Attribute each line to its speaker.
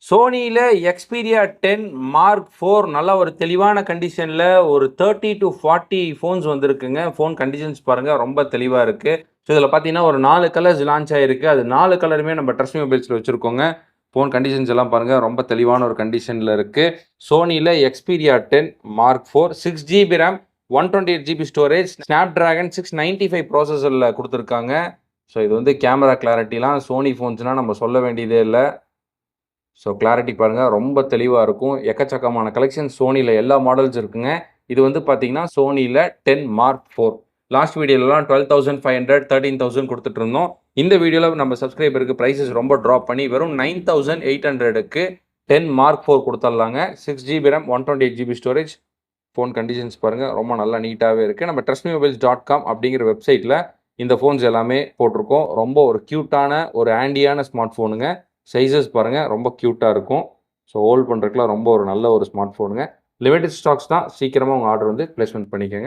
Speaker 1: சோனியில் Xperia 10 Mark 4 நல்ல ஒரு தெளிவான கண்டிஷனில் ஒரு 30 to 40 ஃபோன்ஸ் வந்திருக்குங்க. ஃபோன் கண்டிஷன்ஸ் பாருங்கள், ரொம்ப தெளிவாக இருக்குது. ஸோ இதில் பார்த்தீங்கன்னா ஒரு 4 கலர்ஸ் லான்ச் ஆகிருக்கு. அது 4 கலருமே நம்ம ட்ரஸ்ட் மொபைல்ஸில் வச்சுருக்கோங்க. ஃபோன் கண்டிஷன்ஸ் எல்லாம் பாருங்கள், ரொம்ப தெளிவான ஒரு கண்டிஷனில் இருக்குது. சோனியில் Xperia 10 Mark 4 6GB RAM 128GB storage Snapdragon 695 ப்ராசஸரில் கொடுத்துருக்காங்க. ஸோ இது வந்து கேமரா கிளாரிட்டிலாம் சோனி ஃபோன்ஸ்னால் நம்ம சொல்ல வேண்டியதே இல்லை. ஸோ கிளாரிட்டி பாருங்கள், ரொம்ப தெளிவாக இருக்கும். எக்கச்சக்கமான கலெக்ஷன் சோனியில் எல்லா மாடல்ஸ் இருக்குங்க. இது வந்து பார்த்தீங்கன்னா சோனியில் 10 Mark 4. லாஸ்ட் வீடியோலலாம் 12,500 13,000 கொடுத்துட்டு இருந்தோம். இந்த வீடியோவில் நம்ம சப்ஸ்கிரைபருக்கு ப்ரைஸஸ் ரொம்ப ட்ராப் பண்ணி வெறும் 9,800க்கு 10 Mark 4 கொடுத்துடலாங்க. 6GB RAM 128GB storage. Phone conditions பாருங்கள், ரொம்ப நல்லா நீட்டாகவே இருக்குது. நம்ம trustmemobile.com அப்படிங்கிற வெப்சைட்டில் இந்த ஃபோன்ஸ் எல்லாமே போட்டிருக்கோம். ரொம்ப ஒரு க்யூட்டான ஒரு ஆண்டியான ஸ்மார்ட் ஃபோனுங்க. சைஸஸ் பாருங்கள், ரொம்ப க்யூட்டாக இருக்கும். ஸோ ஹோல்ட் பண்ணுறதுக்குலாம் ரொம்ப ஒரு நல்ல ஒரு ஸ்மார்ட் ஃபோனுங்க. லிமிடெட் ஸ்டாக்ஸ் தான், சீக்கிரமாக உங்கள் ஆர்டர் வந்து ப்ளேஸ்மெண்ட் பண்ணிக்கோங்க.